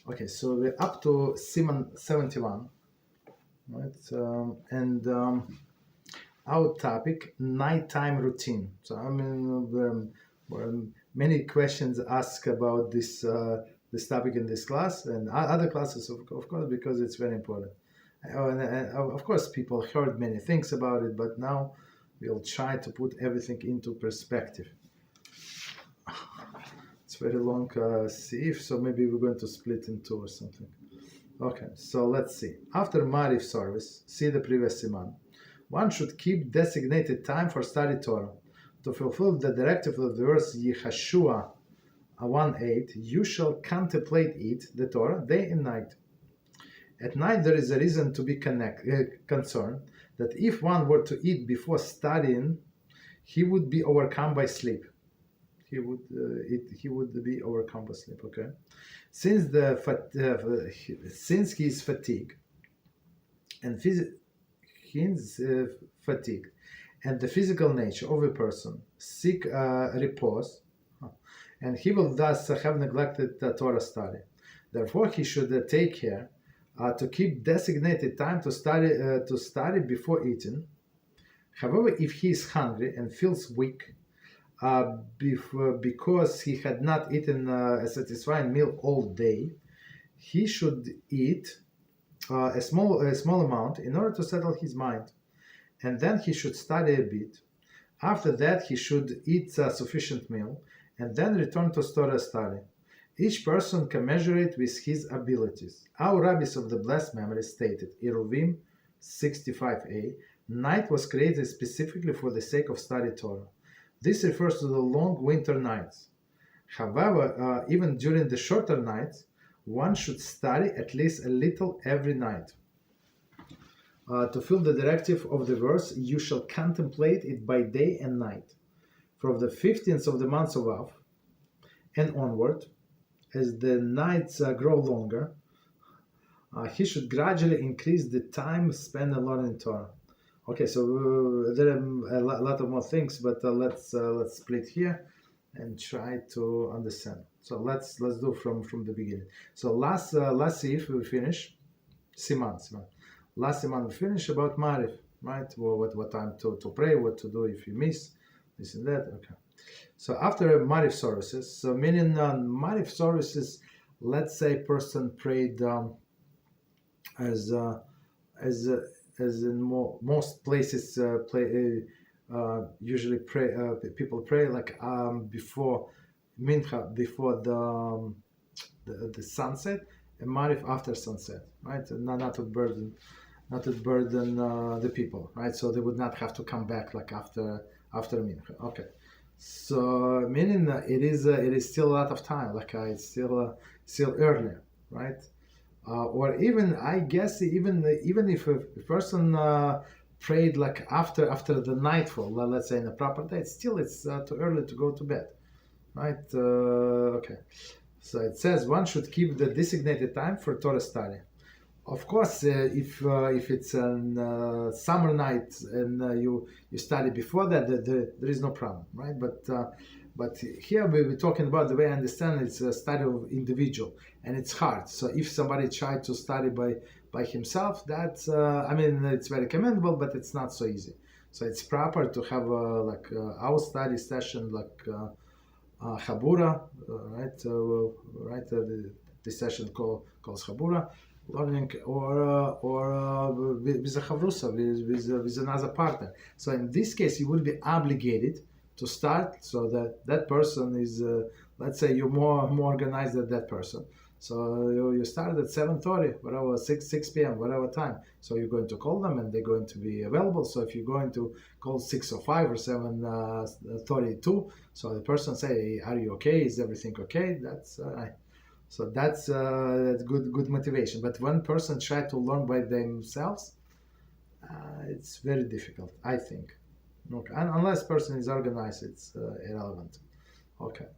Okay, so we're up to Siman 71, right? Our topic, nighttime routine. So many questions asked about this topic in this class and other classes, of course, because it's very important. And of course, people heard many things about it, but now we'll try to put everything into perspective. It's very long sieve, so maybe we're going to split in two or something. Okay, so let's see. After Mariv service, see the previous Siman. One should keep designated time for study Torah. To fulfill the directive of the verse Yeshua 1:8, you shall contemplate it, the Torah, day and night. At night there is a reason to be concerned that if one were to eat before studying, he would be overcome by sleep. He would be overcome by sleep. Okay, since he is fatigued and fatigue and the physical nature of a person seek repose, and he will thus have neglected the Torah study. Therefore, he should take care to keep designated time to study before eating. However, if he is hungry and feels weak because he had not eaten a satisfying meal all day, he should eat a small amount in order to settle his mind, and then he should study a bit. After that, he should eat a sufficient meal and then return to Torah study. Each person can measure it with his abilities. Our rabbis of the blessed memory stated, Eruvim 65a, night was created specifically for the sake of study Torah. This refers to the long winter nights. However, even during the shorter nights, one should study at least a little every night. To fulfill the directive of the verse, you shall contemplate it by day and night. From the 15th of the month of Av and onward, as the nights grow longer, he should gradually increase the time spent in learning Torah. Okay, so there are a lot of more things, but let's split here and try to understand. So let's do from the beginning. So last if we finish Siman. Last Siman we finish about Mariv, right? What time to pray, what to do if you miss this and that. Okay. So after Mariv services, so meaning Mariv services, let's say person prayed as in most places usually people pray like before Mincha, before the sunset, and Mariv after sunset, right? Not to burden the people, right? So they would not have to come back like after Mincha. Okay, so meaning it is still a lot of time, like it's still early, right? Or even I guess even if a person prayed like after the nightfall, let's say in a proper day, it's too early to go to bed, right? Okay, so it says one should keep the designated time for Torah study. Of course, if it's a summer night and you study before that, there is no problem, right? But here we're talking about, the way I understand it's a study of individual, and it's hard. So if somebody tried to study by himself, that's it's very commendable, but it's not so easy. So it's proper to have our study session like Chabura, right? The session calls Chabura learning, or with a chavrusa, with another partner. So in this case, you will be obligated to start, so that person is, let's say you're more organized than that person. So you start at 7:30, whatever, 6 p.m., whatever time. So you're going to call them and they're going to be available. So if you're going to call 6:05 or 7:32, so the person say, are you okay? Is everything okay? That's good motivation. But when person try to learn by themselves, it's very difficult, I think. Okay, and unless person is organized, it's irrelevant. Okay.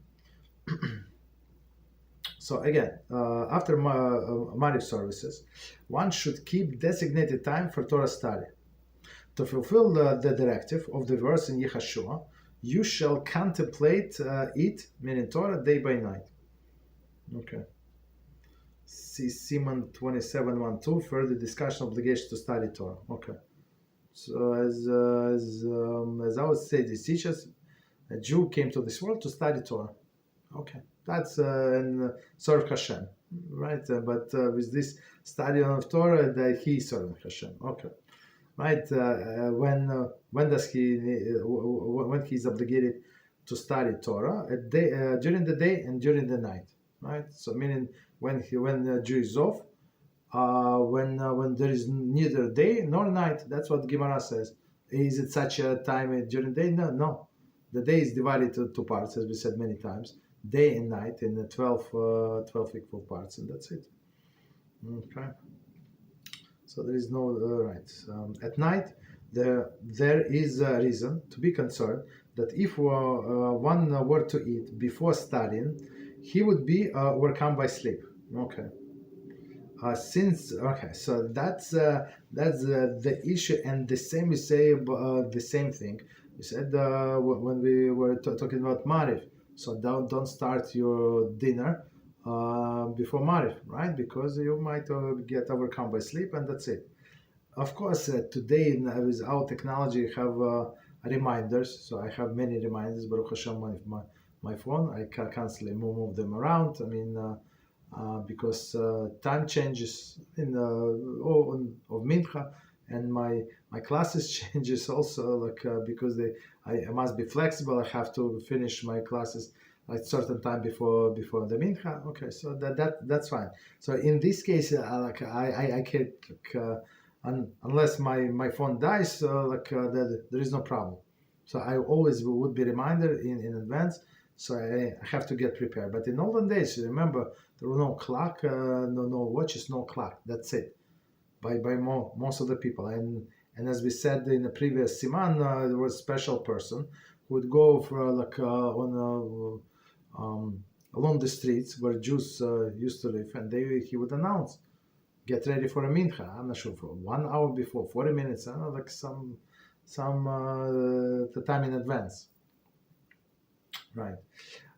So again, after Mariv services, one should keep designated time for Torah study. To fulfill the directive of the verse in Yeshua, you shall contemplate it, meaning Torah, day by night. Okay. see Siman 27:12, further discussion obligation to study Torah. Okay. So as I would say, this teaches a Jew came to this world to study Torah. Okay, that's and serve Hashem, right? But with this study of Torah, that he serving Hashem. Okay, right? When does he when he's obligated to study Torah? During the day and during the night, right? So meaning when the Jew is off, when there is neither day nor night. That's what Gemara says. Is it such a time during the day? No. The day is divided to two parts, as we said many times, day and night, in the 12 equal parts, and that's it. Okay. So there is no right. At night, there is a reason to be concerned that if one were to eat before studying, he would be overcome by sleep. Okay. So that's the issue, and the same we say the same thing. We said when we were talking about Marif. So don't start your dinner before Marif, right? Because you might get overcome by sleep, and that's it. Of course, today with our technology, I have reminders. So I have many reminders. Baruch Hashem, my phone. I can constantly move them around. I mean. Because time changes of Mincha, and my classes changes also, because I must be flexible. I have to finish my classes at certain time before the Mincha. Okay, so that's fine. So in this case, I can unless my phone dies, there is no problem. So I always would be reminded in advance. So I have to get prepared. But in olden days, remember, there was no clock, no watches, no clock. That's it. By most of the people. And as we said in the previous Siman, there was a special person who would go for along the streets where Jews used to live, and he would announce, "Get ready for a mincha." I'm not sure, for 1 hour before, 40 minutes, some the time in advance. Right.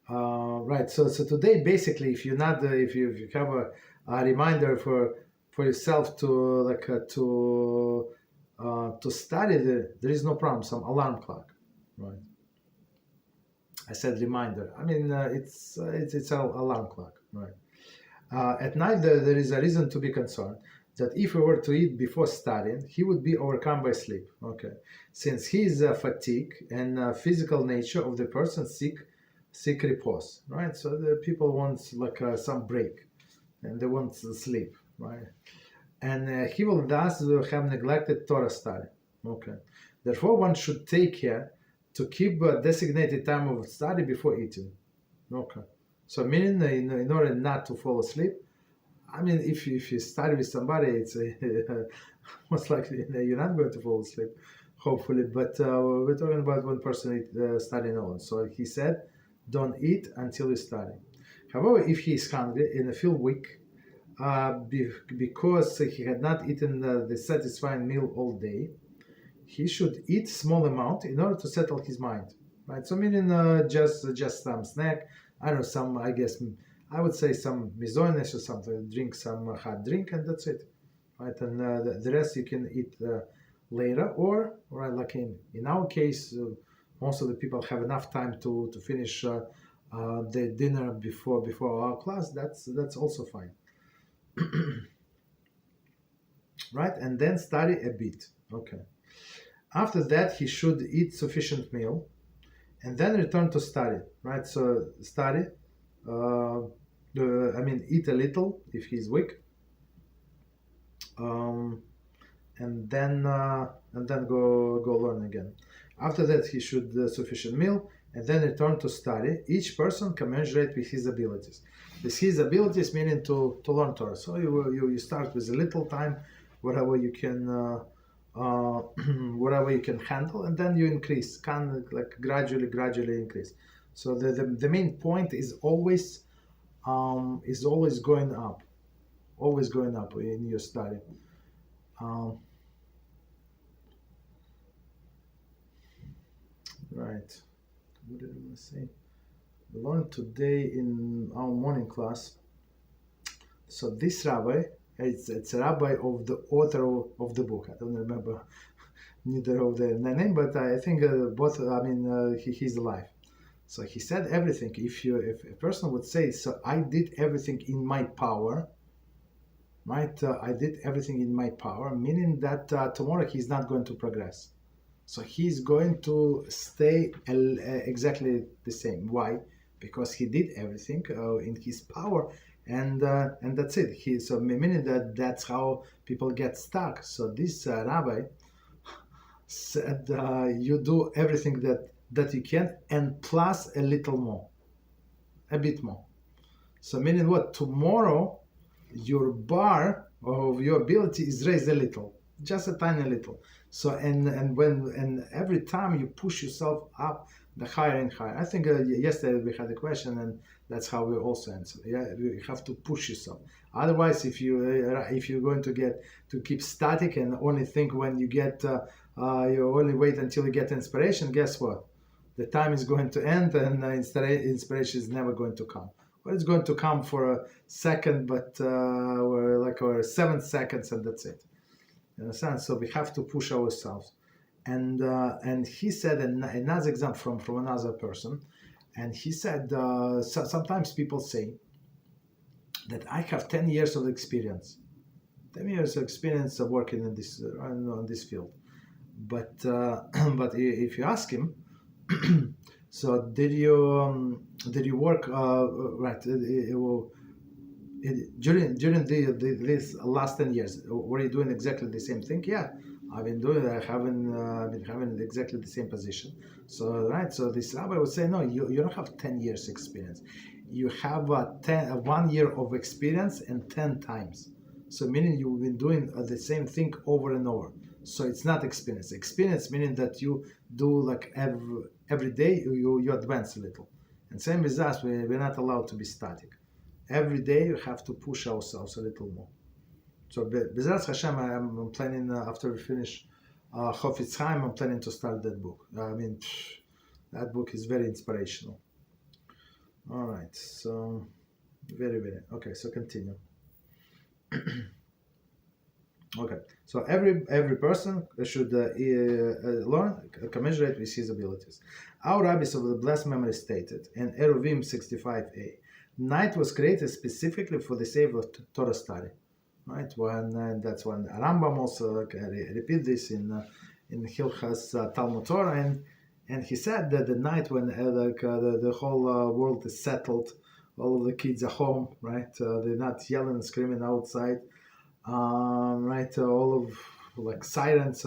Right. So today, basically, if you're not, if you have a reminder for yourself to study, there is no problem. Some alarm clock, right? I said reminder. I mean, it's an alarm clock, right? At night, there is a reason to be concerned that if he were to eat before studying, he would be overcome by sleep. Okay, since he is fatigue and physical nature of the person seek repose, right? So the people want some break, and they want to sleep, right? And he will thus have neglected Torah study. Okay, therefore one should take care to keep a designated time of study before eating. Okay, so meaning in order not to fall asleep. I mean, if you study with somebody, it's most likely you're not going to fall asleep, hopefully. But we're talking about one person studying alone. So he said, don't eat until you study. However, if he is hungry and feel weak, because he had not eaten the satisfying meal all day, he should eat small amount in order to settle his mind, right? So meaning just some snack, I don't know, some, I guess, I would say some mizoines or something, drink some hot drink, and that's it, right? And the rest you can eat later, or right, like in our case, most of the people have enough time to finish their dinner before our class. That's also fine, right? And then study a bit. Okay. After that, he should eat sufficient meal, and then return to study, right? So study. Eat a little if he's weak, and then go learn again. After that, he should sufficient meal, and then return to study. Each person commensurate with his abilities. With his abilities, meaning to learn Torah. So you start with a little time, whatever you can. Whatever you can handle, and then you increase, gradually increase. So the main point is always going up, in your study. Right. What did I want to say? We learned today in our morning class So this rabbi, it's a rabbi of the author of the book. I don't remember neither of the name, but I think both. I mean, he's alive. So he said everything. If a person would say, so I did everything in my power, right? I did everything in my power, meaning that tomorrow he's not going to progress. So he's going to stay exactly the same. Why? Because he did everything in his power, and that's it. So meaning that's how people get stuck. So this rabbi said, you do everything that you can, and plus a little more, a bit more. So meaning what? Tomorrow, your bar of your ability is raised a little, just a tiny little. So and every time you push yourself up, the higher and higher. I think yesterday we had a question, and that's how we also answer. Yeah, you have to push yourself. Otherwise, if you're going to keep static and only think when you get you only wait until you get inspiration, guess what? The time is going to end, and inspiration is never going to come. Well, it's going to come for a second, but or 7 seconds, and that's it. You understand? So we have to push ourselves. And he said another example from another person, and he said sometimes people say that I have 10 years of experience, 10 years of experience of working in this on this field, but but if you ask him, so did you work right during these last 10 years? Were you doing exactly the same thing? Yeah, I've been doing. I haven't been having exactly the same position. So right, so this rabbi would say, no, you don't have 10 years experience. You have 1 year of experience and 10 times. So meaning you've been doing the same thing over and over. So it's not experience. Experience meaning that you do like every day you advance a little. And same with us, we're not allowed to be static. Every day you have to push ourselves a little more. So BeEzrat HaShem, I'm planning after we finish Chofetz Chaim, I'm planning to start that book. I mean, that book is very inspirational. All right, so very okay. So continue. Okay, so every person should learn, commensurate with his abilities. Our rabbis of the blessed memory stated in Eruvim 65a, night was created specifically for the sake of Torah study. Right, that's when Rambam also repeat this in Hilchas Talmud Torah, and he said that the night when the whole world is settled, all of the kids are home, right? They're not yelling and screaming outside. Right, all of like sirens,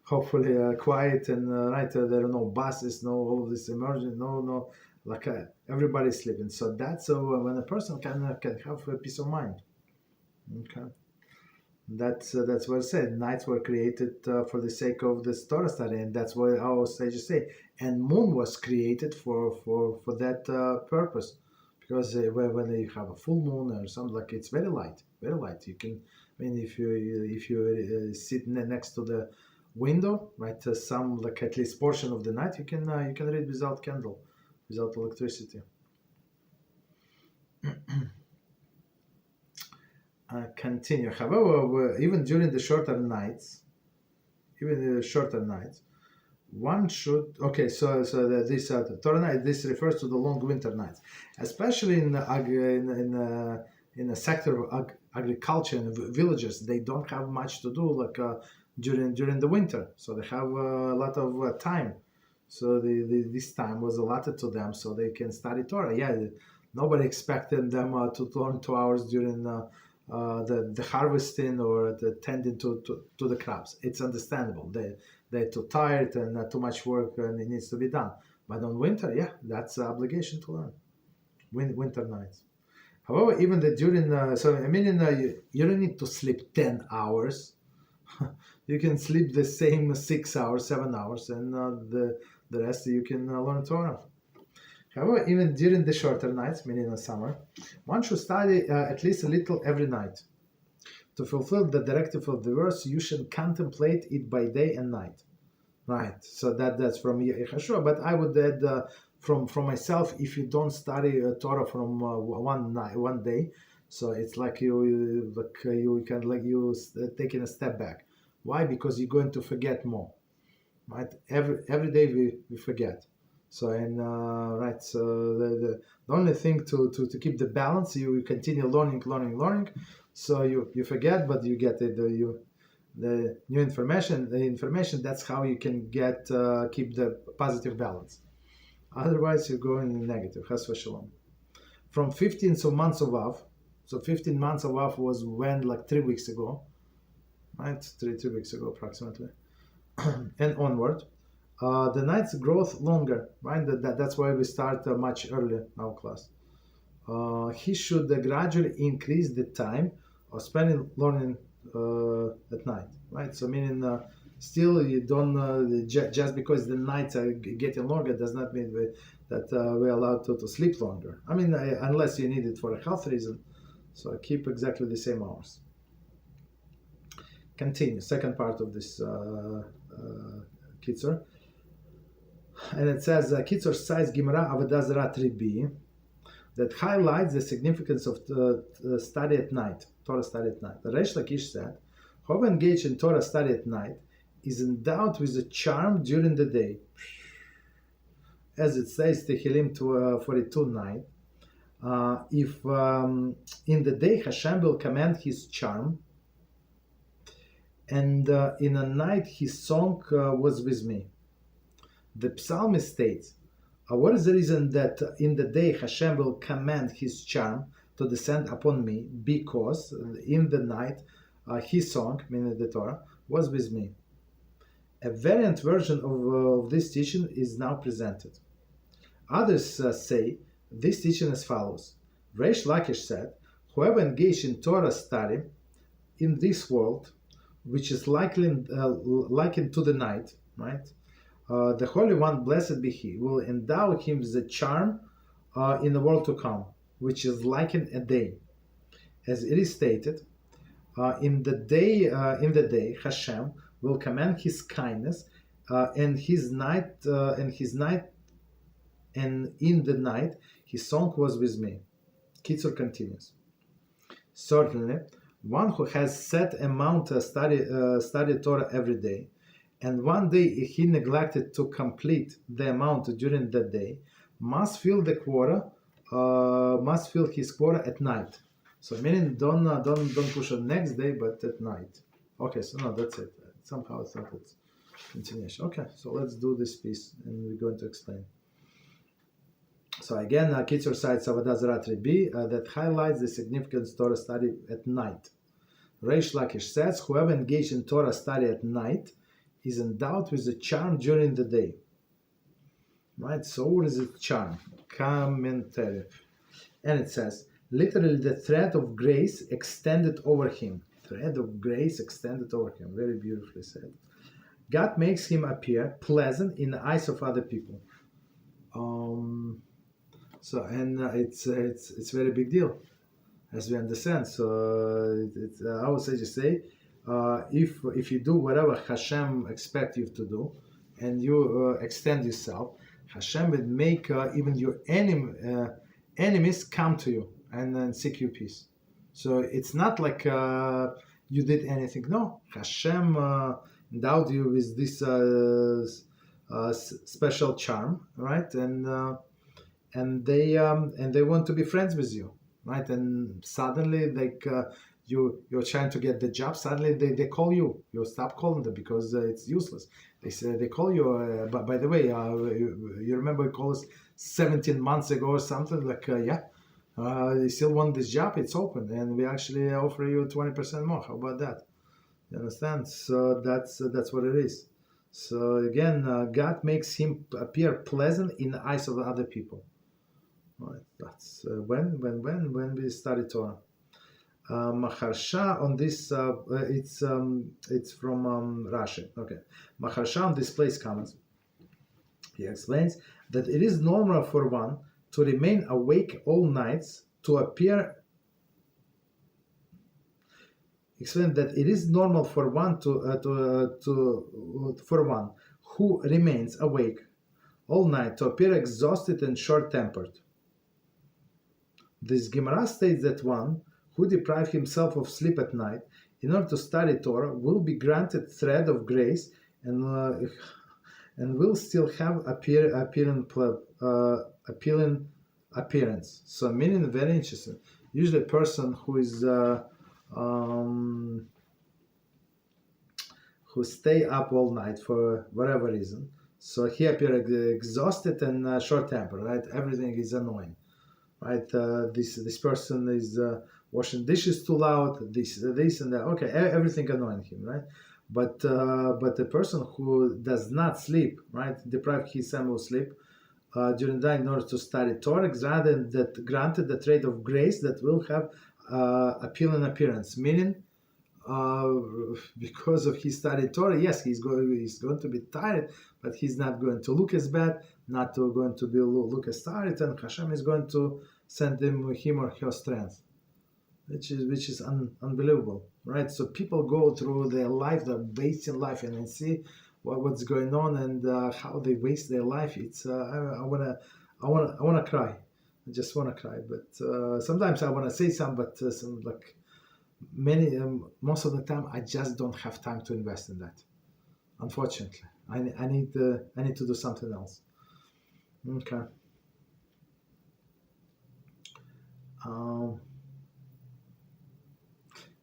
hopefully quiet, and right, there are no buses, no all of this emergency, no, like everybody's sleeping. So that's when a person can have a peace of mind. Okay, that's what I said. Nights were created for the sake of the Torah study, and that's what our sages say. And moon was created for that purpose, because when you have a full moon or something, like it's very light. You can, I mean, if you sit next to the window, right, some like at least portion of the night, you can read without candle, without electricity. Continue. However, even during the shorter nights, one should. Okay, so this Torah night. This refers to the long winter nights, especially in a sector of agriculture and villages. They don't have much to do like during the winter, so they have a lot of time. So this time was allotted to them so they can study Torah. Yeah, nobody expected them to learn 2 hours during the harvesting or the tending to the crops. It's understandable. They're too tired and too much work and it needs to be done. But on winter, yeah, that's an obligation to learn. Winter nights. However, even during you don't need to sleep 10 hours. You can sleep the same 6 hours, 7 hours, and the rest you can learn Torah. However, even during the shorter nights, meaning in the summer, one should study at least a little every night. To fulfill the directive of the verse, you should contemplate it by day and night. Right, so that's from Yeshua, but I would add from myself, if you don't study Torah from one day, So it's like you taking a step back. Why? Because you're going to forget more, right? Every day we forget. So right. So the only thing to keep the balance, you continue learning. So you forget, but you get it. The new information, that's how you can keep the positive balance. Otherwise, you're going in negative. Chas v'shalom. From 15 months of Av, so 15 months of Av was when, like 3 weeks ago, right? Three weeks ago approximately, and onward. The nights growth longer, right? That's why we start much earlier now class. He should gradually increase the time of spending learning at night, right? So meaning still you don't just because the nights are getting longer does not mean that we're allowed to sleep longer. I mean, unless you need it for a health reason. So keep exactly the same hours. Continue, second part of this Kitzur. And it says, Kitzur size Gemara Avodah Zarah 3b, that highlights the significance of study at night, Torah study at night. Reish Lakish said, whoever engaged in Torah study at night is endowed with a charm during the day. As it says, Tehillim 42:9, if in the day HaShem will command his charm, and in the night his song was with me. The psalmist states, what is the reason that in the day HaShem will command his charm to descend upon me? Because in the night his song, meaning the Torah, was with me. A variant version of this teaching is now presented. Others say this teaching as follows. Reish Lakish said, whoever engaged in Torah study in this world, which is likened to the night, right? The Holy One, blessed be He, will endow him with a charm in the world to come, which is likened a day. As it is stated, in the day Hashem will command His kindness, and in the night His song was with me. Kitzur continues. Certainly, one who has set amount to study Torah every day, and one day he neglected to complete the amount during that day, must fill his quota at night. So meaning don't push on next day, but at night. Okay, so no, that's it. Somehow it's not its continuation. Okay, so let's do this piece, and we're going to explain. So again, Kitzur cites Avodah Zarah 3b that highlights the significance of Torah study at night. Reish Lakish says, whoever engaged in Torah study at night is endowed with a charm during the day. Right? So what is it? Charm. Commentary. And it says, literally the thread of grace extended over him. Thread of grace extended over him. Very beautifully said. God makes him appear pleasant in the eyes of other people. It's very big deal, as we understand. So I would just say, if you do whatever Hashem expects you to do, and you extend yourself, Hashem will make even your enemies come to you and seek your peace. So it's not like you did anything. No, Hashem endowed you with this special charm, right? And they want to be friends with you, right? And suddenly, like you're trying to get the job, suddenly they call you. You stop calling them because it's useless. They call you. But by the way, you remember you called us 17 months ago or something like you still want this job? It's open, and we actually offer you 20% more. How about that? You understand? So that's what it is. So again, God makes him appear pleasant in the eyes of the other people. Right. That's when we study Torah. Maharsha on this, it's from Rashi. Okay. Maharsha on this place comments. He explains that it is normal for one to remain awake all nights to appear. Explain that it is normal for one for one who remains awake all night to appear exhausted and short-tempered. This Gemara states that one who deprive himself of sleep at night in order to study Torah will be granted thread of grace and will still have appealing appearance. So meaning very interesting. Usually a person who is who stay up all night for whatever reason, so he appears exhausted and short-tempered, right? Everything is annoying, right? This person is washing dishes too loud, this and that. Okay, everything annoying him, right? But the person who does not sleep, right, deprive his of sleep during the night in order to study Torah, granted the trait of grace that will have appealing appearance, meaning because of his study Torah, yes, he's going to be tired, but he's not going to look as bad, not going to be look as tired, and HaShem is going to send him or her strength, which is unbelievable, right? So people go through their life, they're wasting life, and see what's going on and how they waste their life. It's I wanna cry. I just wanna cry. But sometimes I wanna say some, but most of the time I just don't have time to invest in that. Unfortunately, I need to do something else. Okay.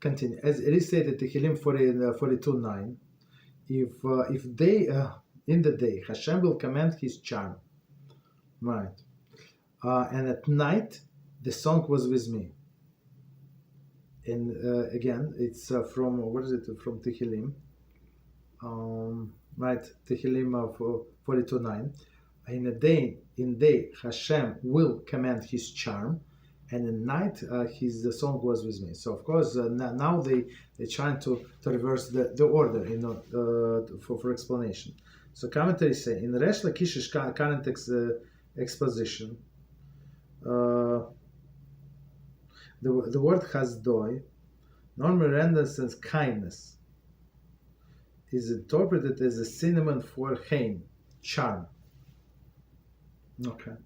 Continue. As it is stated, Tehillim 42:9. If they in the day Hashem will command His charm, right? And at night the song was with me. And again, it's from what is it? From Tehillim, right? Tehillim 42:9. In day Hashem will command His charm, and at night the song was with me. So of course now they're trying to reverse the order, for explanation. So commentaries say in Resh Lakish's current exposition, the word hasdoi, normally rendered as kindness, is interpreted as a synonym for hein, charm. Okay.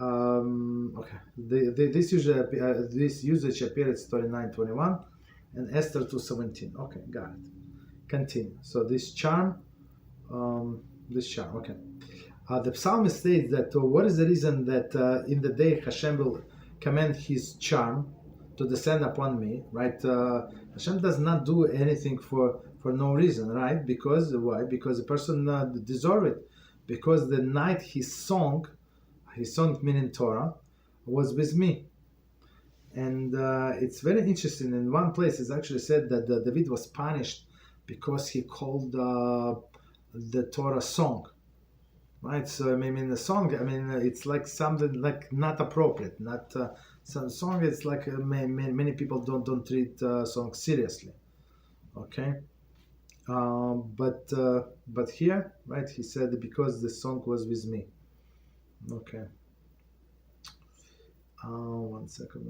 Okay. This usage appears 39:21 and Esther 2:17. Okay, got it. Continue. So this charm. Okay. The psalmist states that what is the reason that in the day Hashem will command His charm to descend upon me, right? Hashem does not do anything for no reason, right? Because why? Because the person deserves it. Because the night his song meaning Torah, was with me. And it's very interesting. In one place it's actually said that David was punished because he called the Torah song, right? So I mean the song, it's like something like not appropriate, not some song. It's like many people don't treat songs seriously, okay? But here, right, he said because the song was with me. Okay. One second.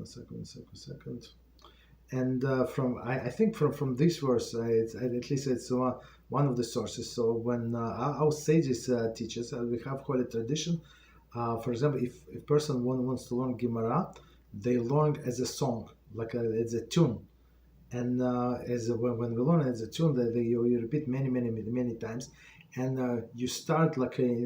And I think from this verse, at least it's one of the sources. So when our sages teach us, we have holy tradition. For example, if a person wants to learn Gemara, they learn as a song, like as a tune. And when we learn as a tune, you repeat many times. And you start like you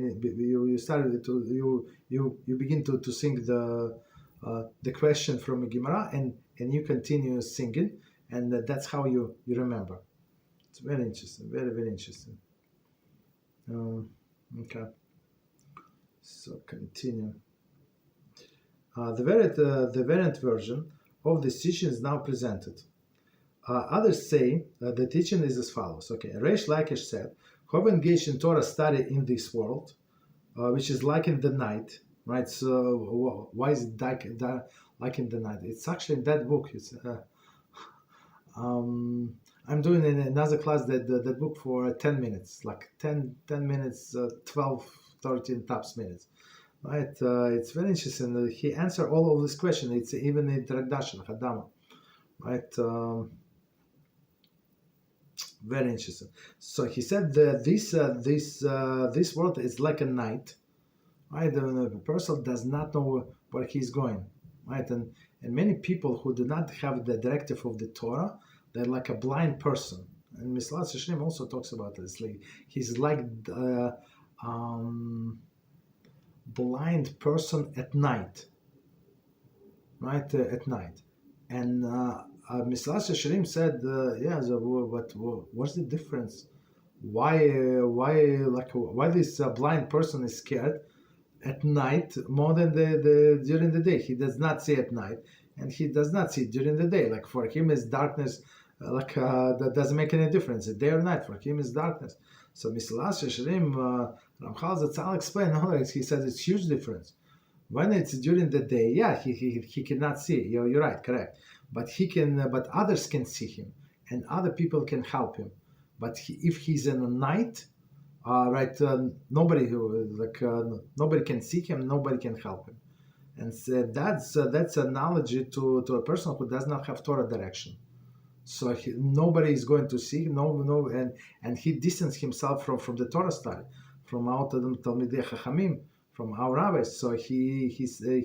begin to sing the question from a Gemara, and you continue singing, and that's how you remember. It's very interesting, very interesting. Okay, so continue. The variant version of this teaching is now presented. Others say the teaching is as follows. Okay, Reish Lakish said, whoever engaged in Torah study in this world, which is like in the night, right? So why is it like in the night? It's actually in that book. It's I'm doing in another class that book for 10 minutes, like 10 minutes, 12, 13 tops minutes, right? It's very interesting. He answered all of this question. It's even in introduction, Hadama, right? Very interesting. So he said that this world is like a night, right? The person does not know where he's going. right? And many people who do not have the directive of the Torah, they're like a blind person. And Mislat Hashem also talks about this. Like he's like blind person at night, right? At night, and Mislat Hashem said, but what's the difference? Why this blind person is scared at night more than the during the day? He does not see at night, and he does not see during the day. Like for him is darkness, that doesn't make any difference. Day or night for him is darkness. So Mislas Yeshirim Ramchal Zatzal explained. No, he says it's huge difference. When it's during the day, yeah, he cannot see. You're right, correct. But he can. But others can see him, and other people can help him. But if he's in the night, nobody nobody can see him, nobody can help him, and so that's an analogy to a person who does not have Torah direction. So nobody is going to see him, and he distanced himself from the Torah study, from our Talmidei Chachamim, from our rabbis. So he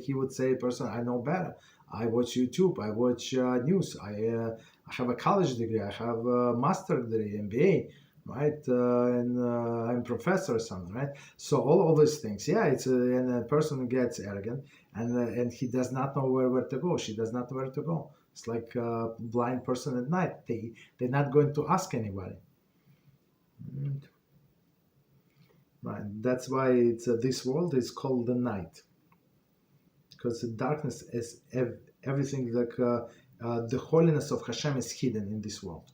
would say, person, I know better. I watch YouTube. I watch news. I have a college degree. I have a master degree, MBA, right? And I'm professor or something, right? So all these things. Yeah, and a person gets arrogant, and he does not know where to go. She does not know where to go. It's like a blind person at night. They're not going to ask anybody. Right. That's why this world is called the night, because the darkness is everything. The holiness of HaShem is hidden in this world.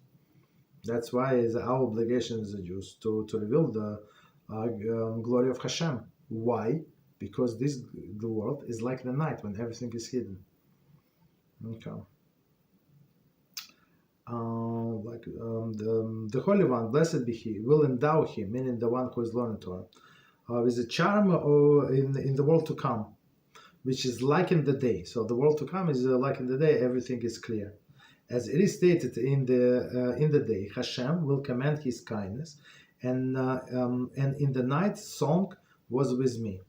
That's why it's our obligation as a Jews to reveal the glory of HaShem. Why? Because the world is like the night when everything is hidden. Okay. The Holy One, blessed be He, will endow him, meaning the one who is learning Torah, with a charm in the world to come, which is like in the day. So the world to come is like in the day, everything is clear. As it is stated in the day, HaShem will command His kindness, and in the night song was with me.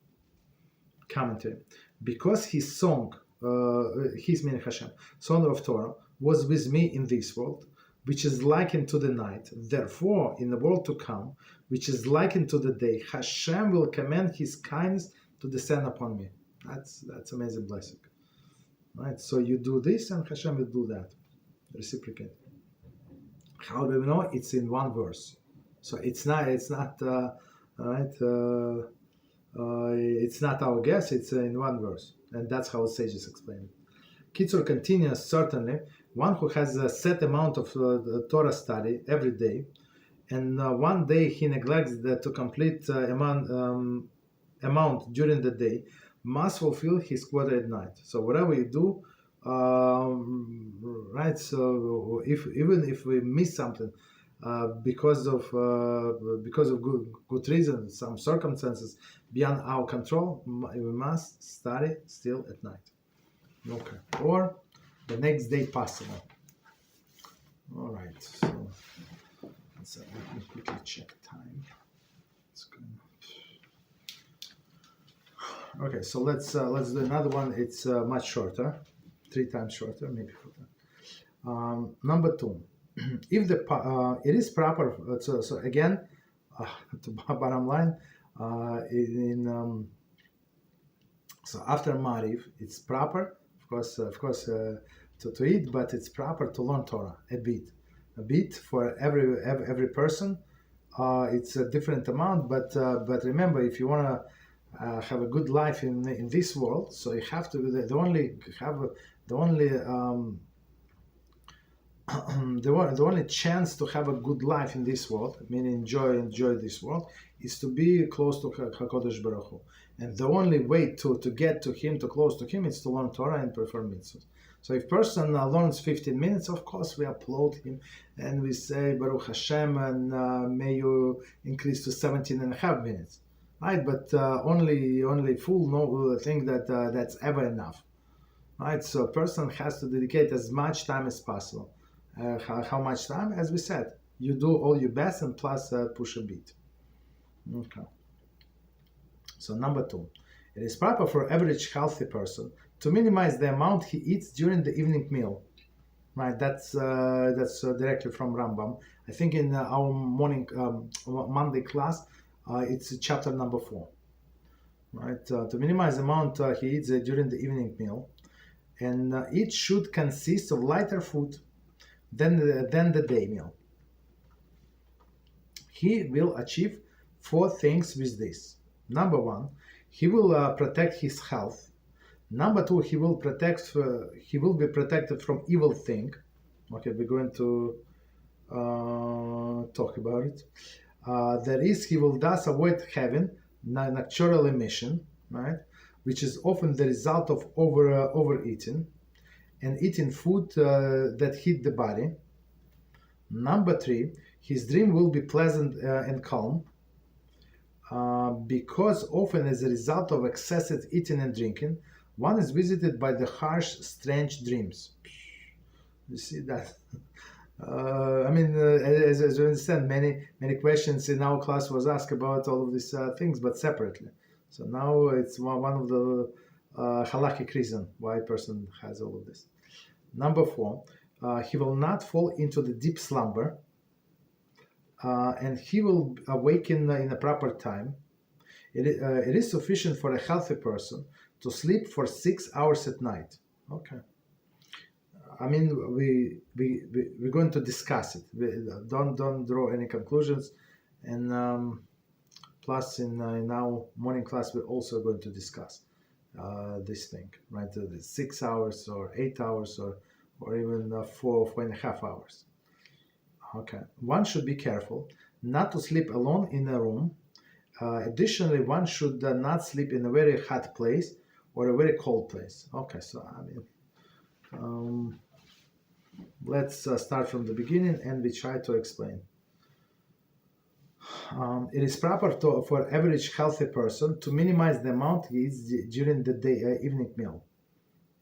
Commentary. Because His song, His meaning HaShem, song of Torah, was with me in this world, which is likened to the night. Therefore, in the world to come, which is likened to the day, HaShem will command His kindness to descend upon me. That's amazing blessing, right? So you do this, and HaShem will do that. Reciprocate. How do we know? It's in one verse. So it's not it's not our guess. It's in one verse, and that's how sages explain it. Kitzur continues, certainly, one who has a set amount of Torah study every day, and one day he neglects to complete amount during the day, must fulfill his quota at night. So whatever you do, right? So even if we miss something because of good reason, some circumstances beyond our control, we must study still at night. Okay, or the next day possible. All right, so let me quickly check time. It's good. Okay, so let's do another one. It's much shorter, 3 times shorter, maybe 4 times. Number 2, if it is proper. So again, to bottom line, so after Mariv, it's proper. Of course, to eat, but it's proper to learn Torah a bit for every person. It's a different amount, but remember, if you want to have a good life in this world, so you have to the only chance to have a good life in this world, meaning enjoy this world, is to be close to HaKadosh Baruch Hu. And the only way to get to Him, to close to Him, is to learn Torah and perform mitzvahs. So if person learns 15 minutes, of course we applaud him and we say Baruch Hashem, and may you increase to 17 and a half minutes, right? But only fool think that that's ever enough, right? So a person has to dedicate as much time as possible. How much time? As we said, you do all your best and plus push a bit. Okay. So number 2, It is proper for average healthy person to minimize the amount he eats during the evening meal. Right, that's directly from Rambam. I think in our morning Monday class, it's chapter number 4. Right, to minimize the amount he eats during the evening meal, and it should consist of lighter food than the day meal. He will achieve 4 things with this. Number 1, he will protect his health. Number 2, he will be protected from evil thing. Okay, we're going to talk about it. That is, he will thus avoid having natural emission, right, which is often the result of overeating and eating food that hit the body. Number 3, his dream will be pleasant and calm, because often as a result of excessive eating and drinking, one is visited by the harsh, strange dreams. You see that? As you understand, many questions in our class was asked about all of these things, but separately. So now it's one of the halakhic reason why a person has all of this. Number 4, he will not fall into the deep slumber, and he will awaken in a proper time. It is sufficient for a healthy person to sleep for 6 hours at night. Okay. I mean, we're going to discuss it. Don't draw any conclusions. And plus, in our morning class, we're also going to discuss this thing, right? The 6 hours or 8 hours or even 4.5 hours. Okay. One should be careful not to sleep alone in a room. Additionally, one should not sleep in a very hot place or a very cold place. Okay, so let's start from the beginning and we try to explain. It is proper for average healthy person to minimize the amount he eats during the evening meal.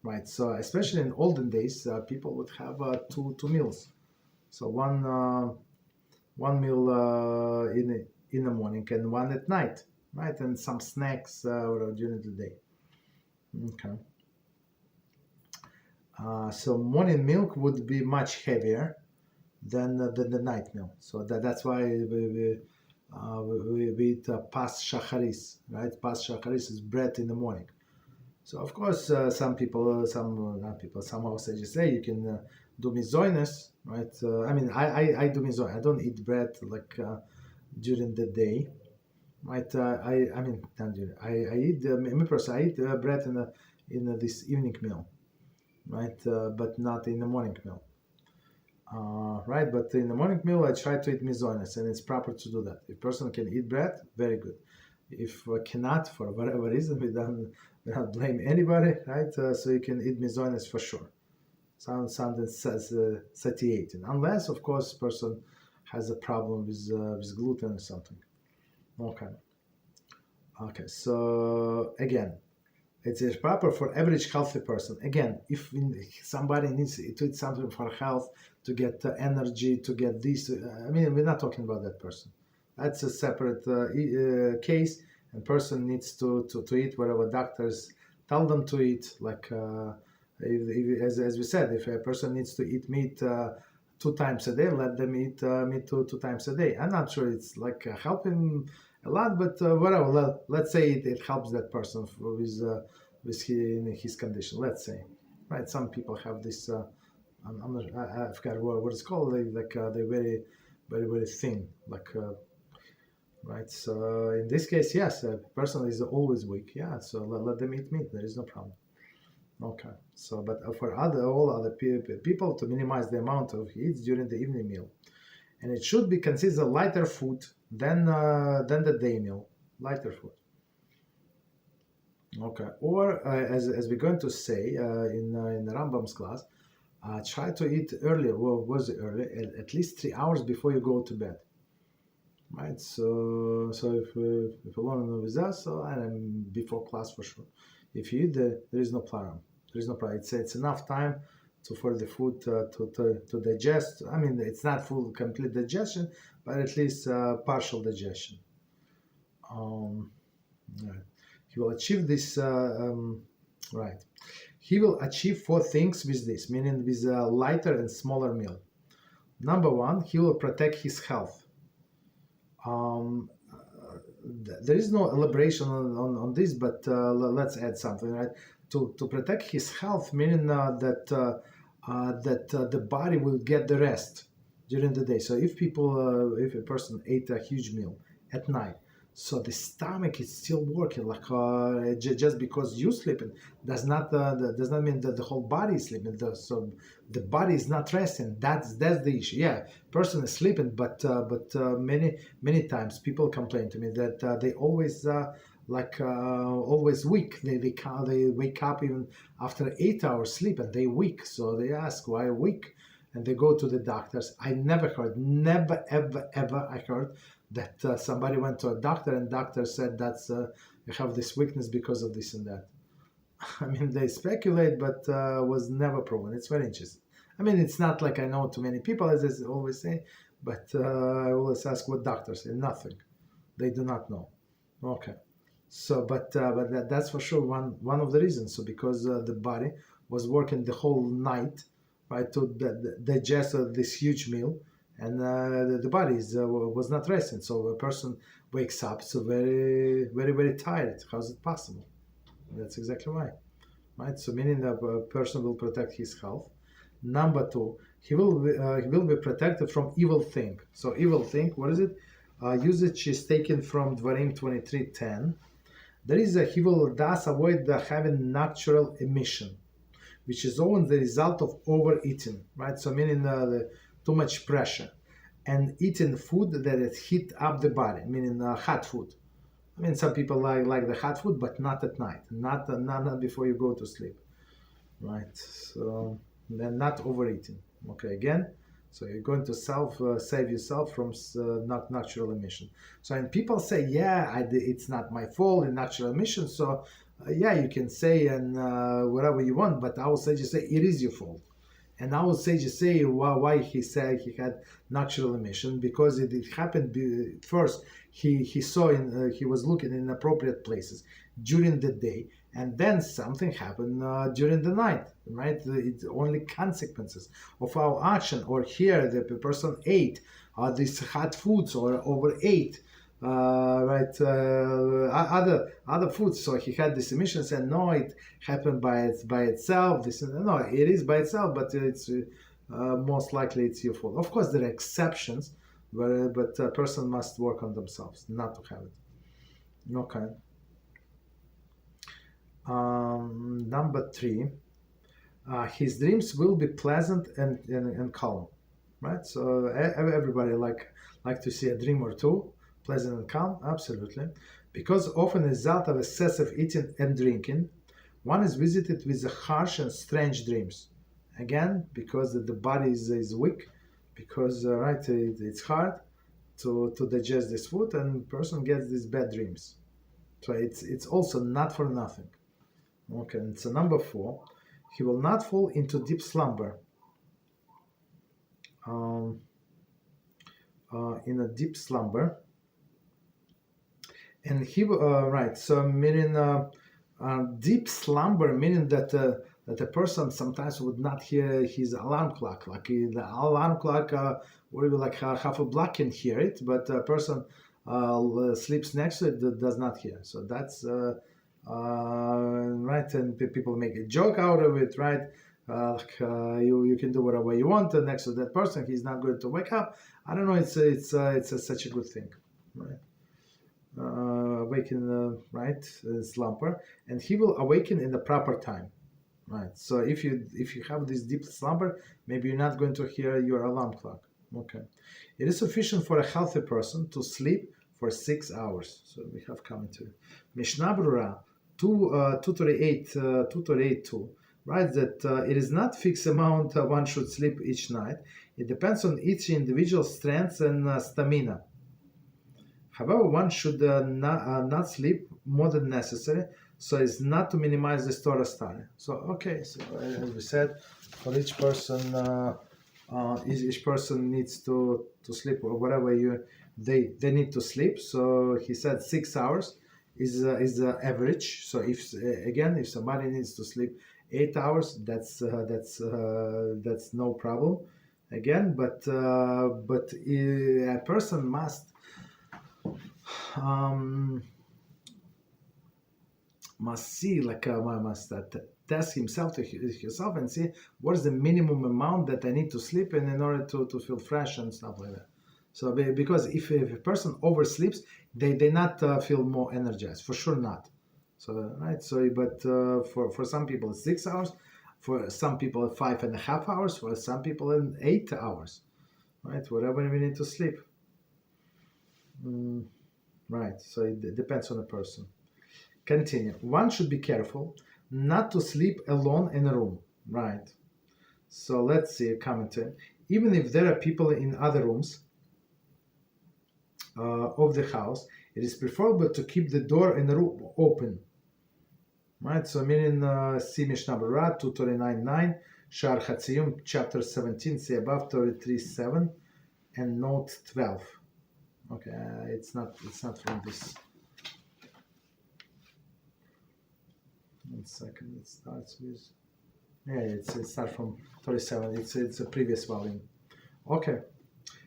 Right, so especially in olden days, people would have two meals. So one meal in the morning and one at night, right? And some snacks during the day. Okay. So morning milk would be much heavier than the night meal. So that's why we eat pas shacharis, right? Pas shacharis is bread in the morning. So of course, some sages say you can do mizoines, right? I do mizoines. I don't eat bread during the day, right? I eat bread in this evening meal, right? But not in the morning meal, right? But in the morning meal, I try to eat mizoines, and it's proper to do that. If person can eat bread, very good. If cannot, for whatever reason, we don't blame anybody, right? So you can eat mizoines for sure. Sounds satiating, unless, of course, person has a problem with gluten or something. Okay. So again, it is proper for average healthy person. Again, if somebody needs to eat something for health, to get energy, to get this, we're not talking about that person. That's a separate case, and person needs to eat whatever doctors tell them to eat. As we said, if a person needs to eat meat 2 times a day, let them eat meat two times a day. I'm not sure it's helping a lot, but whatever. Let's say it helps that person with his condition. Let's say, right? Some people have this. I forgot what it's called. They're very, very, very thin. Right. So in this case, yes, a person is always weak. Yeah. So let them eat meat. There is no problem. Okay. So, but for all other people, to minimize the amount of he eats during the evening meal, and it should be considered lighter food than the day meal. Lighter food. Okay. Or as we're going to say in the Rambam's class, try to eat earlier. Well, was it early? At least 3 hours before you go to bed. Right. So if alone with us, so and before class for sure. If you eat, there is no problem. There is no problem. It's enough time for the food to digest. It's not full complete digestion, but at least partial digestion. Right. He will achieve this, right. He will achieve 4 things with this, meaning with a lighter and smaller meal. Number 1, he will protect his health. There is no elaboration on this, but let's add something, right? To protect his health, meaning that the body will get the rest during the day. So if if a person ate a huge meal at night, so the stomach is still working, like just because you sleeping does not mean that the whole body is sleeping. So the body is not resting. That's the issue. Yeah, person is sleeping, but many times people complain to me that they always always weak. They wake up even after 8 hours sleep and they weak. So they ask why weak, and they go to the doctors. I never ever I heard that somebody went to a doctor and doctor said that's you have this weakness because of this and that. I mean, they speculate, but was never proven. It's very interesting. I mean, it's not like I know too many people, as I always say, but I always ask what doctors say. Nothing. They do not know. Okay. So, but that's for sure one of the reasons. So, because the body was working the whole night, right, to digest this huge meal, and the body was not resting. So a person wakes up so very tired. How is it possible? That's exactly why, right? So meaning that a person will protect his health. Number 2, he will be protected from evil thing. So evil thing, what is it? Usage is taken from Dvarim 23:10. There is he will thus avoid having natural emission, which is often the result of overeating, right? So meaning too much pressure, and eating food that has heat up the body, meaning hot food. I mean, some people like the hot food, but not at night, not before you go to sleep, right? So then not overeating. Okay, again, so you're going to save yourself from not natural emission. So and people say, yeah, it's not my fault in natural emission. So yeah, you can say and whatever you want, but I will say just say it is your fault. And I will say just say why he said he had natural emission, because it happened first. He saw he was looking in appropriate places during the day, and then something happened during the night, right? It's only consequences of our action. Or here the person ate these hot foods or overate, right? Other foods. So he had this emission. Said no, it happened by itself. No, it is by itself, but it's most likely it's your fault. Of course, there are exceptions, but a person must work on themselves not to have it. Okay. Number 3, his dreams will be pleasant and calm, right? So everybody like to see a dream or two, pleasant and calm, absolutely, because often a result of excessive eating and drinking, one is visited with harsh and strange dreams. Again, because the body is weak, because right, it's hard to digest this food, and person gets these bad dreams. So it's also not for nothing. Okay, and so number 4, he will not fall into deep slumber. In a deep slumber, and he right. So meaning deep slumber, meaning that a person sometimes would not hear his alarm clock. Like the alarm clock, or even like half a block can hear it, but a person sleeps next to it does not hear. So that's right, and people make a joke out of it, right? You can do whatever you want next to that person. He's not going to wake up. I don't know. It's such a good thing, right? Awaken, right? Slumber, and he will awaken in the proper time, right? So if you have this deep slumber, maybe you're not going to hear your alarm clock. Okay, it is sufficient for a healthy person to sleep for 6 hours. So we have come to Mishnah Berurah 238:2, right? That it is not fixed amount one should sleep each night. It depends on each individual's strength and stamina. However, one should not sleep more than necessary, so as not to minimize the Torah study. So okay, so as we said, for each person needs to sleep or whatever they need to sleep. So he said 6 hours is average. So if somebody needs to sleep 8 hours, that's no problem. Again, but a person must see, must test himself to himself and see what is the minimum amount that I need to sleep in order to feel fresh and stuff like that. So because if a person oversleeps, they not feel more energized, for sure not. So right. So but for some people it's 6 hours, for some people 5.5 hours, for some people in 8 hours, right? Whatever we need to sleep. Right. So it depends on the person. Continue. One should be careful not to sleep alone in a room. Right. So let's see a commentary. Even if there are people in other rooms of the house, it is preferable to keep the door in the room open. Right. So meaning see Mishnah Berurah 239.9, Shar Chatziyum chapter 17, see above 33.7, and note 12. Okay, it's not from this. 1 second, it starts with, it starts from 37. It's a previous volume. Okay,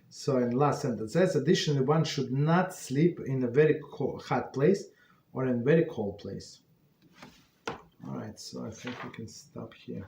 so in last sentence says, additionally, one should not sleep in a very hot place or in a very cold place. All right, so I think we can stop here.